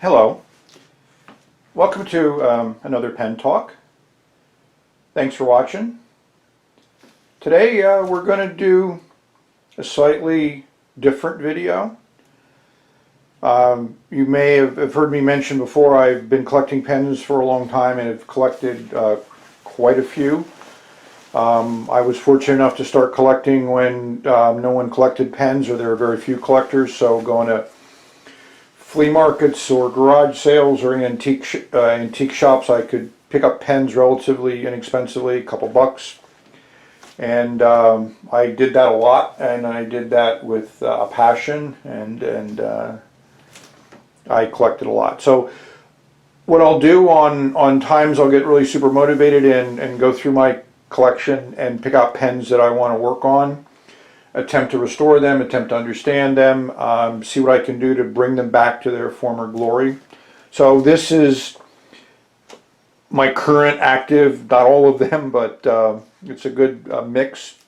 Hello, welcome to another pen talk. Thanks for watching. Today we're going to do a slightly different video. You may have heard me mention before, I've been collecting pens for a long time and have collected quite a few. I was fortunate enough to start collecting when no one collected pens, or there were very few collectors, so going to flea markets or garage sales or antique shops, I could pick up pens relatively inexpensively, a couple bucks. And I did that a lot, and I did that with a passion, and I collected a lot. So what I'll do on times I'll get really super motivated and go through my collection and pick out pens that I want to work on, attempt to restore them, attempt to understand them, see what I can do to bring them back to their former glory. So this is my current active, not all of them, but it's a good mix.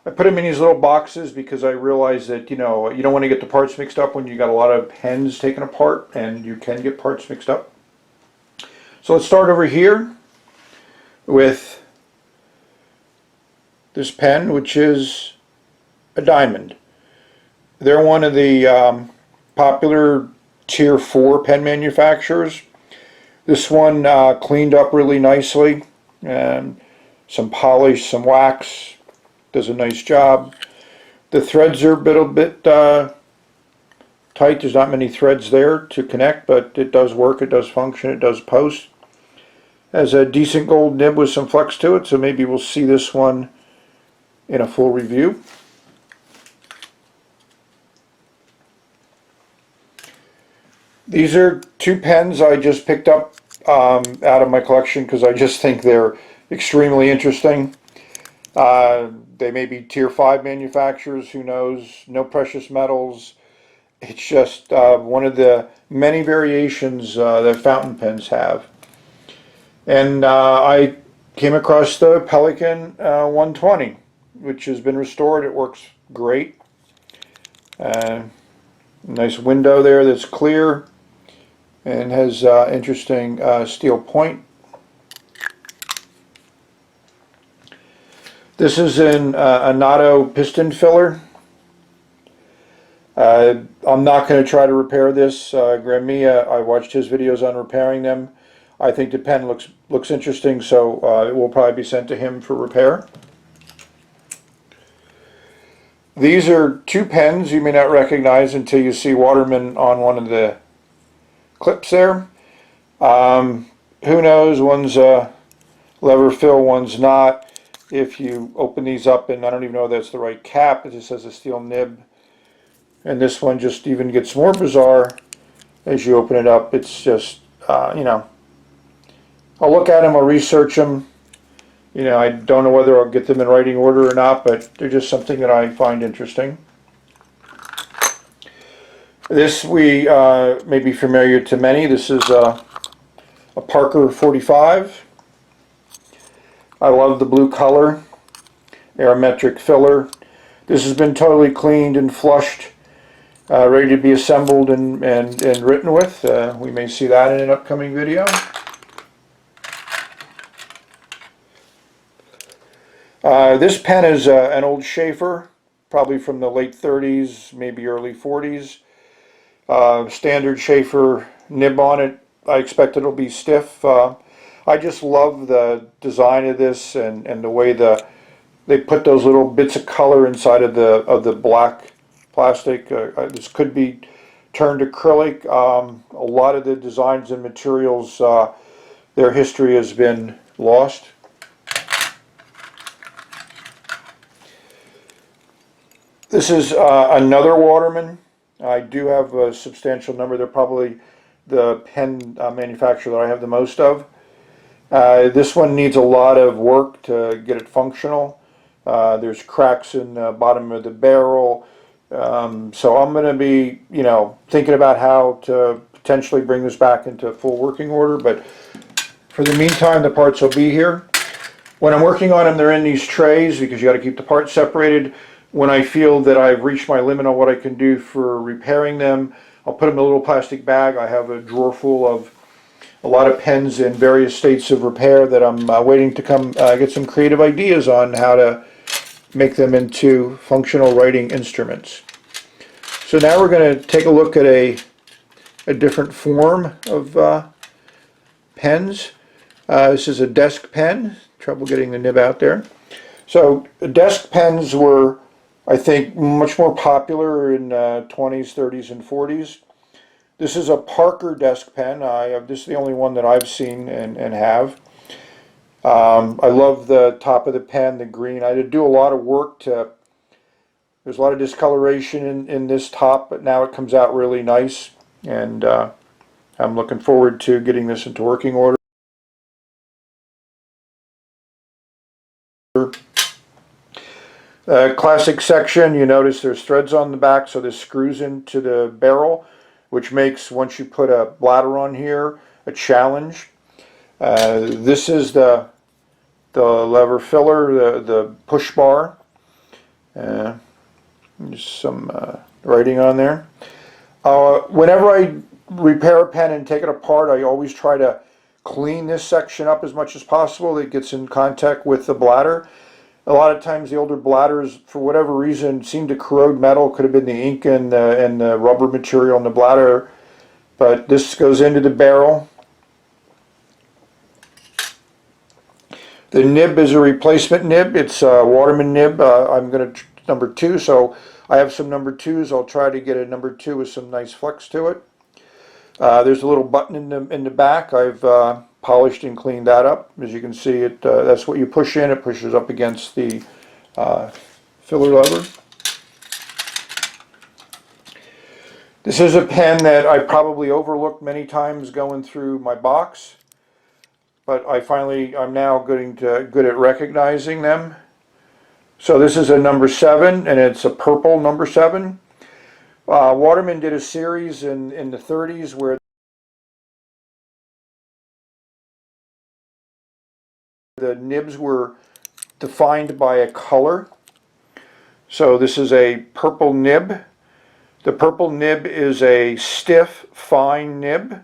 I put them in these little boxes because I realize that, you know, you don't want to get the parts mixed up when you got a lot of pens taken apart, and you can get parts mixed up. So let's start over here with this pen, which is a diamond. They're one of the popular tier 4 pen manufacturers. This one cleaned up really nicely, and some polish, some wax, does a nice job. The threads are a bit tight. There's not many threads there to connect, but it does work, it does function, it does post. Has a decent gold nib with some flex to it, so maybe we'll see this one in a full review. These are two pens I just picked up out of my collection because I just think they're extremely interesting. They may be tier 5 manufacturers, who knows, no precious metals. It's just one of the many variations that fountain pens have. And I came across the Pelican 120, which has been restored. It works great. Nice window there that's clear and has interesting steel point. This is an Anato piston filler. I'm not going to try to repair this. Gramia, I watched his videos on repairing them. I think the pen looks interesting, so it will probably be sent to him for repair. These are two pens you may not recognize until you see Waterman on one of the clips there. Who knows, one's a lever fill, one's not. If you open these up, and I don't even know if that's the right cap, it just has a steel nib. And this one just even gets more bizarre as you open it up. It's just, you know, I'll look at them, I'll research them. You know, I don't know whether I'll get them in writing order or not, but they're just something that I find interesting. This may be familiar to many. This is a Parker 45. I love the blue color, aerometric filler. This has been totally cleaned and flushed, ready to be assembled and written with. We may see that in an upcoming video. This pen is an old Schaefer, probably from the late 30s, maybe early 40s. Standard Schaefer nib on it. I expect it'll be stiff. I just love the design of this and the way they put those little bits of color inside of the black plastic. This could be turned acrylic. A lot of the designs and materials, their history has been lost. This is another Waterman. I do have a substantial number. They're probably the pen manufacturer that I have the most of. This one needs a lot of work to get it functional. There's cracks in the bottom of the barrel. So I'm going to be, you know, thinking about how to potentially bring this back into full working order. But for the meantime, the parts will be here. When I'm working on them, they're in these trays because you got to keep the parts separated. When I feel that I've reached my limit on what I can do for repairing them, I'll put them in a little plastic bag. I have a drawer full of a lot of pens in various states of repair that I'm waiting to come get some creative ideas on how to make them into functional writing instruments. So now we're going to take a look at a different form of pens. This is a desk pen. Trouble getting the nib out there. So desk pens were, I think, much more popular in 20s, 30s, and 40s. This is a Parker desk pen. This is the only one that I've seen and have. I love the top of the pen, the green. I did do a lot of work to, there's a lot of discoloration in this top, but now it comes out really nice. And I'm looking forward to getting this into working order. Classic section, you notice there's threads on the back, so this screws into the barrel, which makes, once you put a bladder on here, a challenge. This is the lever filler, the push bar. Just some writing on there. Whenever I repair a pen and take it apart, I always try to clean this section up as much as possible. It gets in contact with the bladder. A lot of times the older bladders, for whatever reason, seem to corrode metal. Could have been the ink and the rubber material in the bladder. But this goes into the barrel. The nib is a replacement nib. It's a Waterman nib. I'm going to number 2, so I have some number 2s. I'll try to get a number 2 with some nice flex to it. There's a little button in the back. I've polished and cleaned that up. As you can see, that's what you push in. It pushes up against the filler lever. This is a pen that I probably overlooked many times going through my box, but I'm now good at recognizing them. So this is a number 7, and it's a purple number 7. Waterman did a series in the 30s where the nibs were defined by a color. So this is a purple nib. The purple nib is a stiff, fine nib.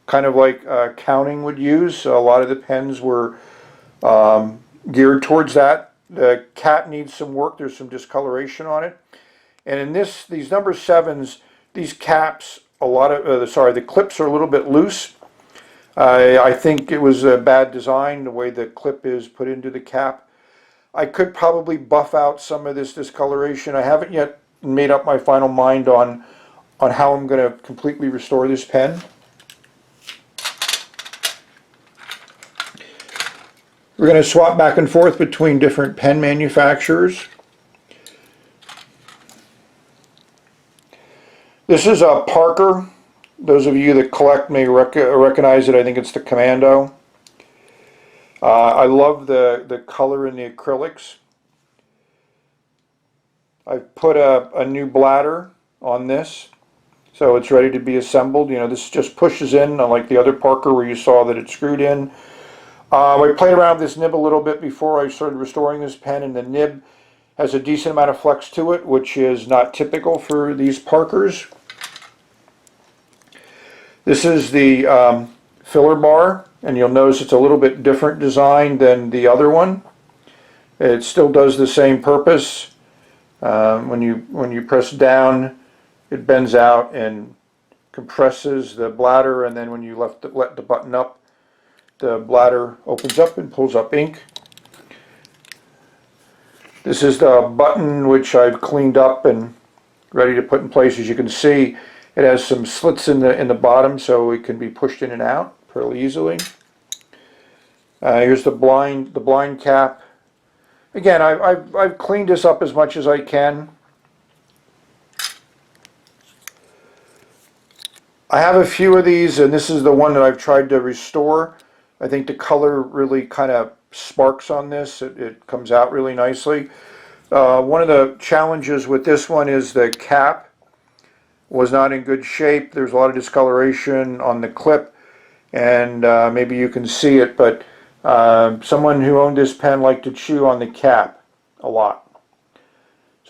Kind of like counting would use. A lot of the pens were geared towards that. The cap needs some work. There's some discoloration on it. And in these number 7s, these caps, the clips are a little bit loose. I think it was a bad design, the way the clip is put into the cap. I could probably buff out some of this discoloration. I haven't yet made up my final mind on how I'm going to completely restore this pen. We're going to swap back and forth between different pen manufacturers. This is a Parker. Those of you that collect may recognize it. I think it's the Commando. I love the color in the acrylics. I've put a new bladder on this, so it's ready to be assembled. You know, this just pushes in, unlike the other Parker where you saw that it screwed in. I played around with this nib a little bit before I started restoring this pen, and the nib has a decent amount of flex to it, which is not typical for these Parkers. This is the filler bar, and you'll notice it's a little bit different design than the other one. It still does the same purpose. When you press down, it bends out and compresses the bladder, and then when you let the button up, the bladder opens up and pulls up ink. This is the button which I've cleaned up and ready to put in place. As you can see, it has some slits in the bottom, so it can be pushed in and out fairly easily. Here's the blind cap. Again, I've cleaned this up as much as I can. I have a few of these, and this is the one that I've tried to restore. I think the color really kind of sparks on this. It comes out really nicely. One of the challenges with this one is the cap was not in good shape. There's a lot of discoloration on the clip, and maybe you can see it, but someone who owned this pen liked to chew on the cap a lot.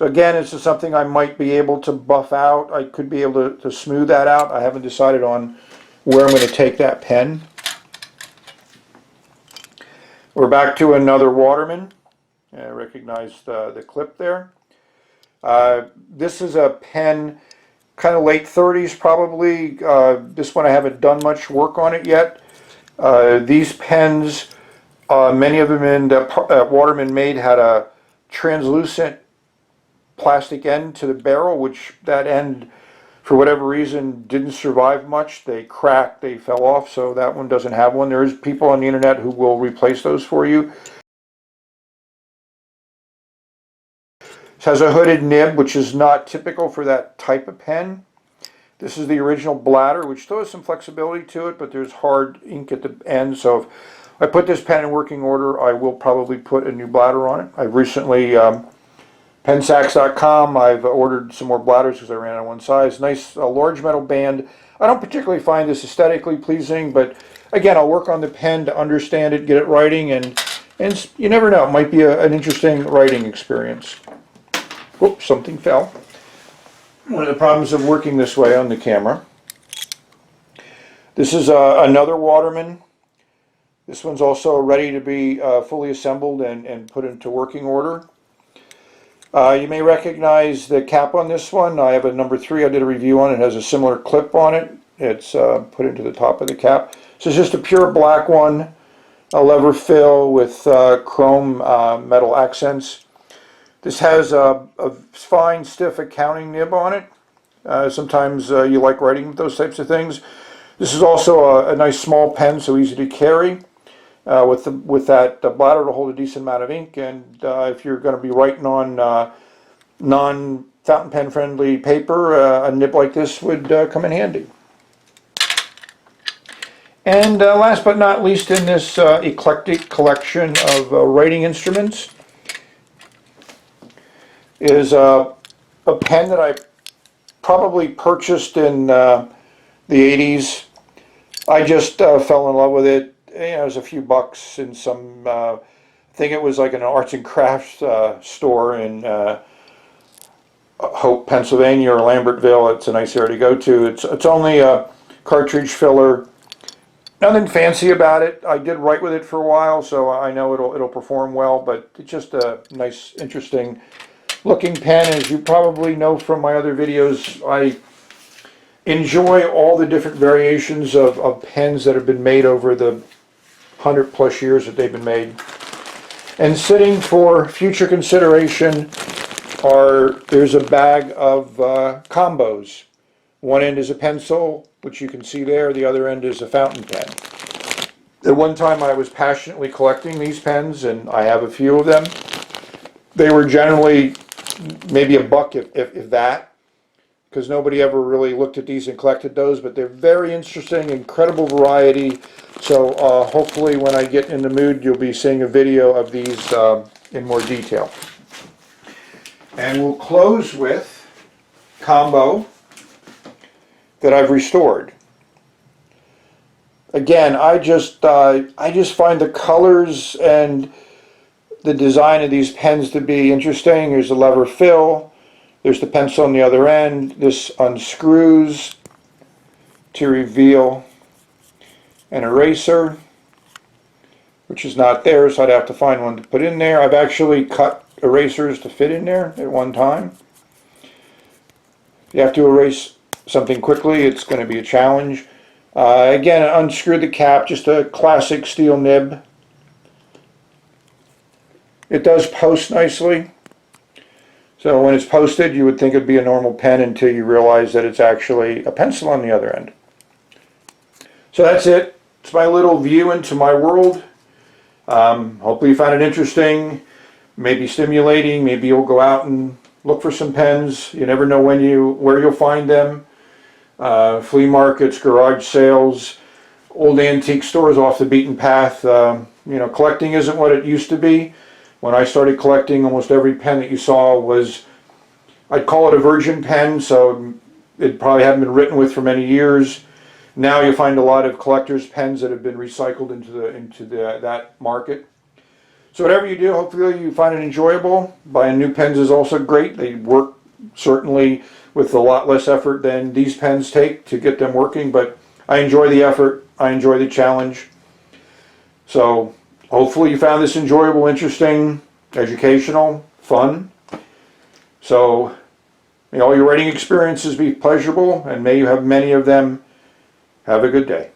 So again, this is something I might be able to buff out. I could be able to smooth that out. I haven't decided on where I'm going to take that pen. We're back to another Waterman. I recognize the clip there. This is a pen, kind of late 30s probably. This one I haven't done much work on it yet. These pens, many of them that Waterman made had a translucent plastic end to the barrel, which that end, for whatever reason, didn't survive much. They cracked, they fell off, so that one doesn't have one. There's people on the internet who will replace those for you. It has a hooded nib, which is not typical for that type of pen. This is the original bladder, which still has some flexibility to it, but there's hard ink at the end, so if I put this pen in working order, I will probably put a new bladder on it. I've recently, pensacks.com, I've ordered some more bladders because I ran out of one size. Nice large metal band. I don't particularly find this aesthetically pleasing, but again, I'll work on the pen to understand it, get it writing, and you never know, it might be an interesting writing experience. Whoops, something fell. One of the problems of working this way on the camera. This is another Waterman. This one's also ready to be fully assembled and put into working order. You may recognize the cap on this one. I have a number 3 I did a review on. It has a similar clip on it. It's put into the top of the cap. So it's just a pure black one, a lever fill with chrome metal accents. This has a fine, stiff accounting nib on it. Sometimes you like writing with those types of things. This is also a nice small pen, so easy to carry. With that bladder to hold a decent amount of ink, and if you're going to be writing on non-fountain pen friendly paper, a nib like this would come in handy. And last but not least in this eclectic collection of writing instruments is a pen that I probably purchased in the 80s. I just fell in love with it. You know, it was a few bucks in some, I think it was like an arts and crafts store in Hope, Pennsylvania, or Lambertville. It's a nice area to go to. It's only a cartridge filler. Nothing fancy about it. I did write with it for a while, so I know it'll perform well, but it's just a nice, interesting looking pen. As you probably know from my other videos, I enjoy all the different variations of pens that have been made over the 100+ years that they've been made. And sitting for future consideration there's a bag of combos. One end is a pencil, which you can see there. The other end is a fountain pen. At one time I was passionately collecting these pens, and I have a few of them. They were generally maybe a buck if that, because nobody ever really looked at these and collected those, but they're very interesting, incredible variety. So hopefully when I get in the mood, you'll be seeing a video of these in more detail. And we'll close with combo that I've restored. Again, I just find the colors and the design of these pens to be interesting. There's a lever fill. There's the pencil on the other end. This unscrews to reveal an eraser, which is not there, so I'd have to find one to put in there. I've actually cut erasers to fit in there at one time. You have to erase something quickly, it's going to be a challenge. Again, unscrew the cap, just a classic steel nib. It does post nicely. So when it's posted, you would think it'd be a normal pen until you realize that it's actually a pencil on the other end. So that's it. It's my little view into my world. Hopefully you found it interesting, maybe stimulating. Maybe you'll go out and look for some pens. You never know where you'll find them. Flea markets, garage sales, old antique stores off the beaten path. You know, collecting isn't what it used to be. When I started collecting, almost every pen that you saw was, I'd call it a virgin pen, so it probably hadn't been written with for many years. Now you find a lot of collectors' pens that have been recycled into that market. So whatever you do, hopefully you find it enjoyable. Buying new pens is also great. They work certainly with a lot less effort than these pens take to get them working, but I enjoy the effort. I enjoy the challenge. So hopefully you found this enjoyable, interesting, educational, fun. So may all your writing experiences be pleasurable, and may you have many of them. Have a good day.